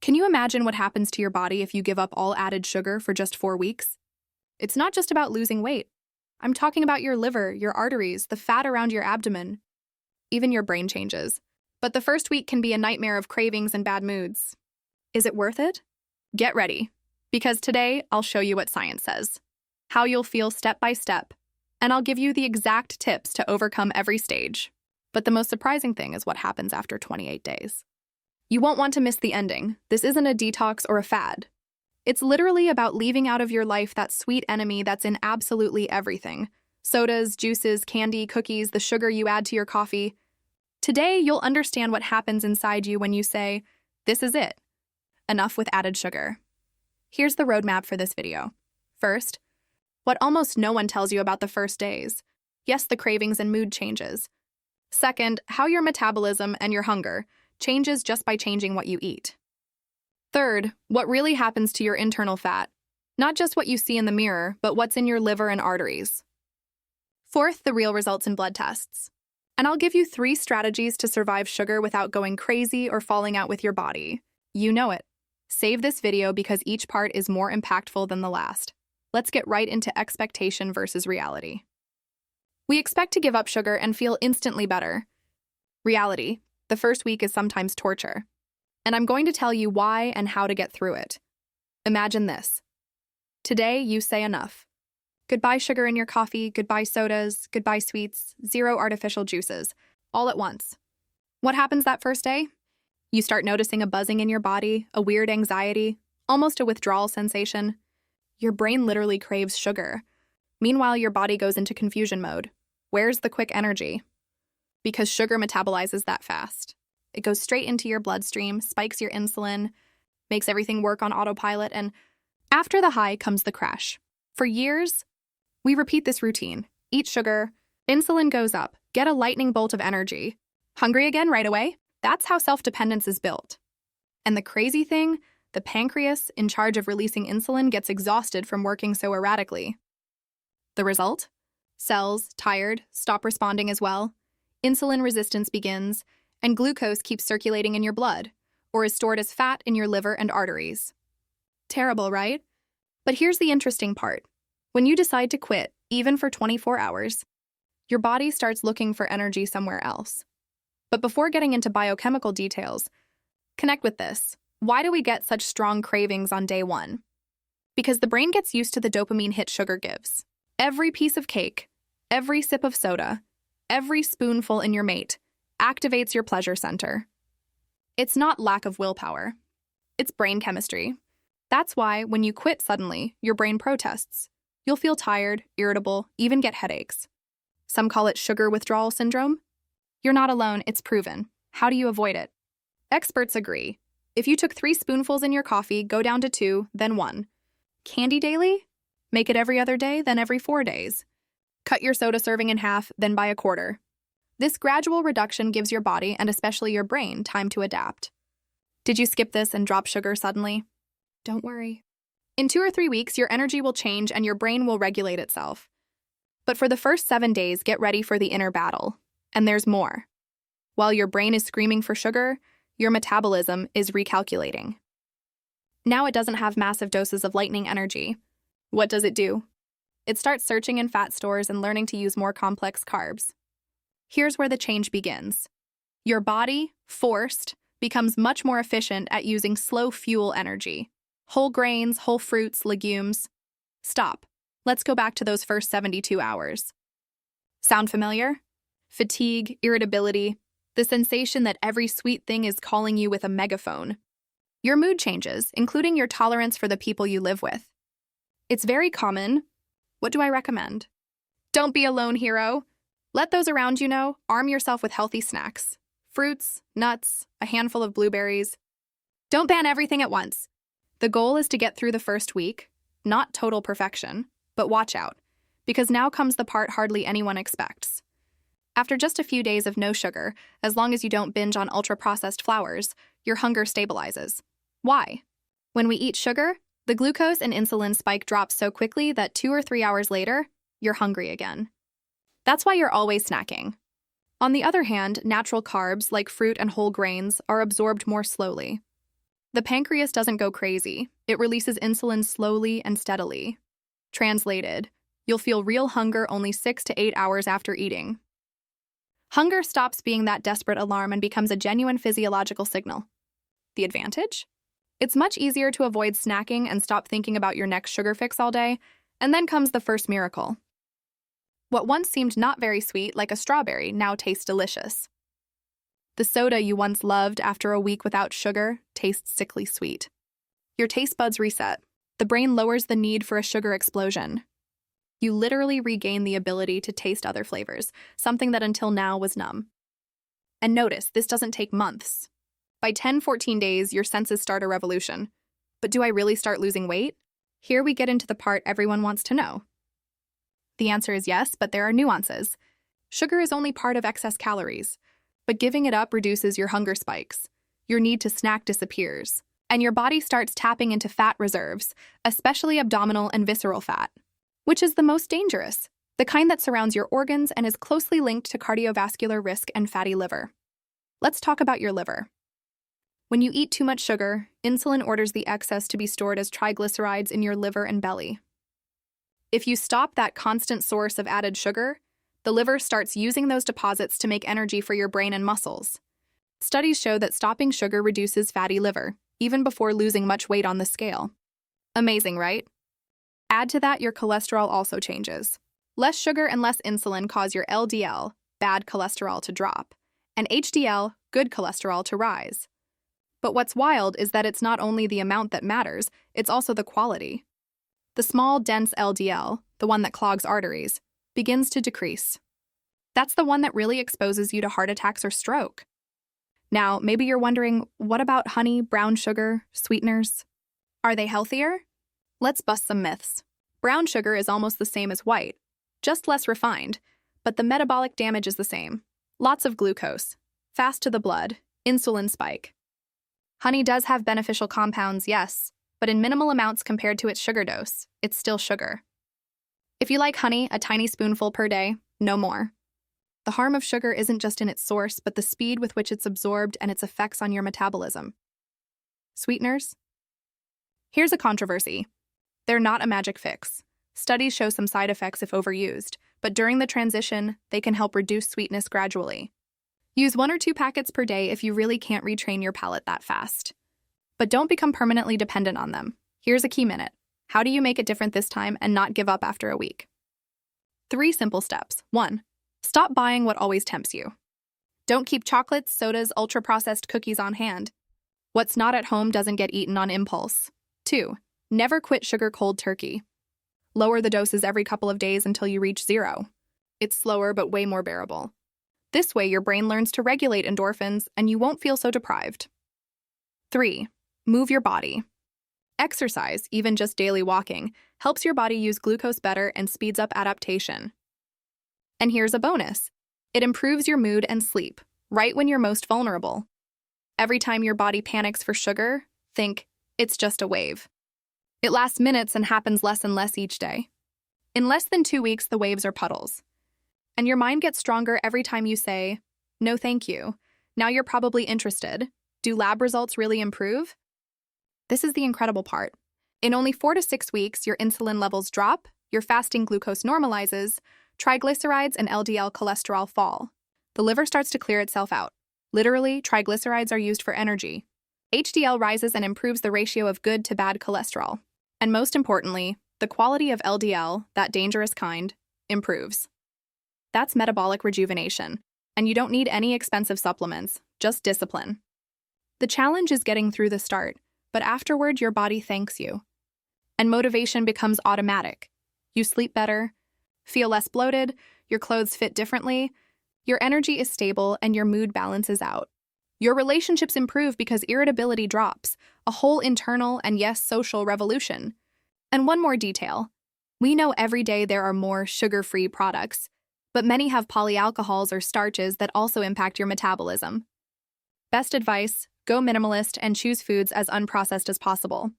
Can you imagine what happens to your body if you give up all added sugar for just 4 weeks? It's not just about losing weight. I'm talking about your liver, your arteries, the fat around your abdomen. Even your brain changes. But the first week can be a nightmare of cravings and bad moods. Is it worth it? Get ready, because today I'll show you what science says, how you'll feel step by step, and I'll give you the exact tips to overcome every stage. But the most surprising thing is what happens after 28 days. You won't want to miss the ending. This isn't a detox or a fad. It's literally about leaving out of your life that sweet enemy that's in absolutely everything. Sodas, juices, candy, cookies, the sugar you add to your coffee. Today, you'll understand what happens inside you when you say, "This is it. Enough with added sugar." Here's the roadmap for this video. First, what almost no one tells you about the first days. Yes, the cravings and mood changes. Second, how your metabolism and your hunger changes just by changing what you eat. Third, what really happens to your internal fat. Not just what you see in the mirror, but what's in your liver and arteries. Fourth, the real results in blood tests. And I'll give you 3 strategies to survive sugar without going crazy or falling out with your body. You know it. Save this video because each part is more impactful than the last. Let's get right into expectation versus reality. We expect to give up sugar and feel instantly better. Reality, the first week is sometimes torture. And I'm going to tell you why and how to get through it. Imagine this. Today, you say enough. Goodbye sugar in your coffee, goodbye sodas, goodbye sweets, 0 artificial juices, all at once. What happens that first day? You start noticing a buzzing in your body, a weird anxiety, almost a withdrawal sensation. Your brain literally craves sugar. Meanwhile, your body goes into confusion mode. Where's the quick energy? Because sugar metabolizes that fast. It goes straight into your bloodstream, spikes your insulin, makes everything work on autopilot, and after the high comes the crash. For years, we repeat this routine. Eat sugar, insulin goes up, get a lightning bolt of energy. Hungry again right away? That's how self-dependence is built. And the crazy thing, the pancreas, in charge of releasing insulin, gets exhausted from working so erratically. The result? Cells, tired, stop responding as well. Insulin resistance begins, and glucose keeps circulating in your blood, or is stored as fat in your liver and arteries. Terrible, right? But here's the interesting part. When you decide to quit, even for 24 hours, your body starts looking for energy somewhere else. But before getting into biochemical details, connect with this. Why do we get such strong cravings on day 1? Because the brain gets used to the dopamine hit sugar gives. Every piece of cake, every sip of soda, every spoonful in your mate activates your pleasure center. It's not lack of willpower. It's brain chemistry. That's why when you quit suddenly, your brain protests. You'll feel tired, irritable, even get headaches. Some call it sugar withdrawal syndrome. You're not alone, it's proven. How do you avoid it? Experts agree. If you took 3 spoonfuls in your coffee, go down to 2, then 1. Candy daily? Make it every other day, then every 4 days. Cut your soda serving in half, then by a quarter. This gradual reduction gives your body, and especially your brain, time to adapt. Did you skip this and drop sugar suddenly? Don't worry. In 2 or 3 weeks, your energy will change and your brain will regulate itself. But for the first 7 days, get ready for the inner battle. And there's more. While your brain is screaming for sugar, your metabolism is recalculating. Now it doesn't have massive doses of lightning energy. What does it do? It starts searching in fat stores and learning to use more complex carbs. Here's where the change begins. Your body, forced, becomes much more efficient at using slow fuel energy. Whole grains, whole fruits, legumes. Stop. Let's go back to those first 72 hours. Sound familiar? Fatigue, irritability, the sensation that every sweet thing is calling you with a megaphone. Your mood changes, including your tolerance for the people you live with. It's very common. What do I recommend? Don't be a lone hero. Let those around you know. Arm yourself with healthy snacks. Fruits, nuts, a handful of blueberries. Don't ban everything at once. The goal is to get through the first week, not total perfection, but watch out, because now comes the part hardly anyone expects. After just a few days of no sugar, as long as you don't binge on ultra-processed flours, your hunger stabilizes. Why? When we eat sugar, the glucose and insulin spike drops so quickly that 2 or 3 hours later, you're hungry again. That's why you're always snacking. On the other hand, natural carbs, like fruit and whole grains, are absorbed more slowly. The pancreas doesn't go crazy. It releases insulin slowly and steadily. Translated, you'll feel real hunger only 6 to 8 hours after eating. Hunger stops being that desperate alarm and becomes a genuine physiological signal. The advantage? It's much easier to avoid snacking and stop thinking about your next sugar fix all day, and then comes the first miracle. What once seemed not very sweet, like a strawberry, now tastes delicious. The soda you once loved after a week without sugar tastes sickly sweet. Your taste buds reset. The brain lowers the need for a sugar explosion. You literally regain the ability to taste other flavors, something that until now was numb. And notice, this doesn't take months. By 10-14 days, your senses start a revolution. But do I really start losing weight? Here we get into the part everyone wants to know. The answer is yes, but there are nuances. Sugar is only part of excess calories, but giving it up reduces your hunger spikes. Your need to snack disappears, and your body starts tapping into fat reserves, especially abdominal and visceral fat, which is the most dangerous, the kind that surrounds your organs and is closely linked to cardiovascular risk and fatty liver. Let's talk about your liver. When you eat too much sugar, insulin orders the excess to be stored as triglycerides in your liver and belly. If you stop that constant source of added sugar, the liver starts using those deposits to make energy for your brain and muscles. Studies show that stopping sugar reduces fatty liver, even before losing much weight on the scale. Amazing, right? Add to that, your cholesterol also changes. Less sugar and less insulin cause your LDL, bad cholesterol, to drop, and HDL, good cholesterol, to rise. But what's wild is that it's not only the amount that matters, it's also the quality. The small, dense LDL, the one that clogs arteries, begins to decrease. That's the one that really exposes you to heart attacks or stroke. Now, maybe you're wondering, what about honey, brown sugar, sweeteners? Are they healthier? Let's bust some myths. Brown sugar is almost the same as white, just less refined, but the metabolic damage is the same. Lots of glucose, fast to the blood, insulin spike. Honey does have beneficial compounds, yes, but in minimal amounts compared to its sugar dose. It's still sugar. If you like honey, a tiny spoonful per day, no more. The harm of sugar isn't just in its source, but the speed with which it's absorbed and its effects on your metabolism. Sweeteners? Here's a controversy. They're not a magic fix. Studies show some side effects if overused, but during the transition, they can help reduce sweetness gradually. Use 1 or 2 packets per day if you really can't retrain your palate that fast. But don't become permanently dependent on them. Here's a key minute. How do you make it different this time and not give up after a week? 3 simple steps. 1. Stop buying what always tempts you. Don't keep chocolates, sodas, ultra-processed cookies on hand. What's not at home doesn't get eaten on impulse. 2. Never quit sugar cold turkey. Lower the doses every couple of days until you reach 0. It's slower but way more bearable. This way, your brain learns to regulate endorphins and you won't feel so deprived. 3. Move your body. Exercise, even just daily walking, helps your body use glucose better and speeds up adaptation. And here's a bonus. It improves your mood and sleep, right when you're most vulnerable. Every time your body panics for sugar, think, it's just a wave. It lasts minutes and happens less and less each day. In less than 2 weeks, the waves are puddles. And your mind gets stronger every time you say, no thank you. Now you're probably interested. Do lab results really improve? This is the incredible part. In only 4 to 6 weeks, your insulin levels drop, your fasting glucose normalizes, triglycerides and LDL cholesterol fall. The liver starts to clear itself out. Literally, triglycerides are used for energy. HDL rises and improves the ratio of good to bad cholesterol. And most importantly, the quality of LDL, that dangerous kind, improves. That's metabolic rejuvenation, and you don't need any expensive supplements, just discipline. The challenge is getting through the start, but afterward your body thanks you. And motivation becomes automatic. You sleep better, feel less bloated, your clothes fit differently, your energy is stable, and your mood balances out. Your relationships improve because irritability drops, a whole internal and yes, social revolution. And one more detail. We know every day there are more sugar-free products, but many have polyalcohols or starches that also impact your metabolism. Best advice, go minimalist and choose foods as unprocessed as possible.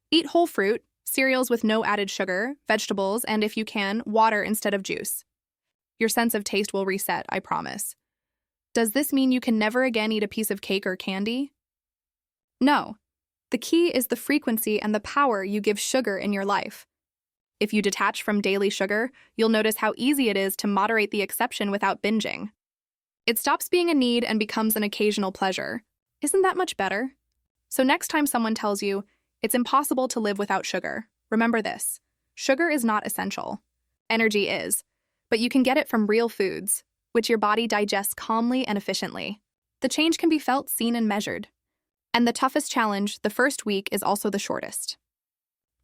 Eat whole fruit, cereals with no added sugar, vegetables, and if you can, water instead of juice. Your sense of taste will reset, I promise. Does this mean you can never again eat a piece of cake or candy? No. The key is the frequency and the power you give sugar in your life. If you detach from daily sugar, you'll notice how easy it is to moderate the exception without binging. It stops being a need and becomes an occasional pleasure. Isn't that much better? So next time someone tells you, it's impossible to live without sugar, remember this. Sugar is not essential. Energy is. But you can get it from real foods, which your body digests calmly and efficiently. The change can be felt, seen, and measured. And the toughest challenge, the first week, is also the shortest.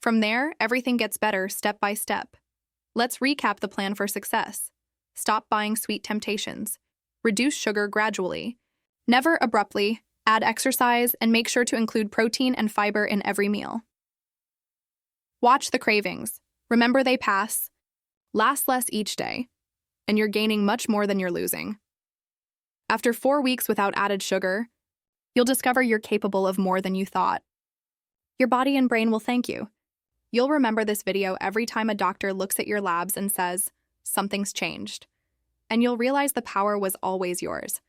From there, everything gets better step by step. Let's recap the plan for success. Stop buying sweet temptations. Reduce sugar gradually. Never abruptly. Add exercise and make sure to include protein and fiber in every meal. Watch the cravings. Remember they pass. Last less each day. And you're gaining much more than you're losing. After 4 weeks without added sugar, you'll discover you're capable of more than you thought. Your body and brain will thank you. You'll remember this video every time a doctor looks at your labs and says, something's changed. And you'll realize the power was always yours.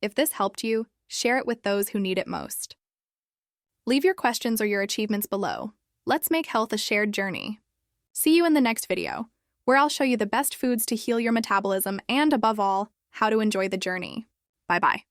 If this helped you, share it with those who need it most. Leave your questions or your achievements below. Let's make health a shared journey. See you in the next video, where I'll show you the best foods to heal your metabolism and, above all, how to enjoy the journey. Bye-bye.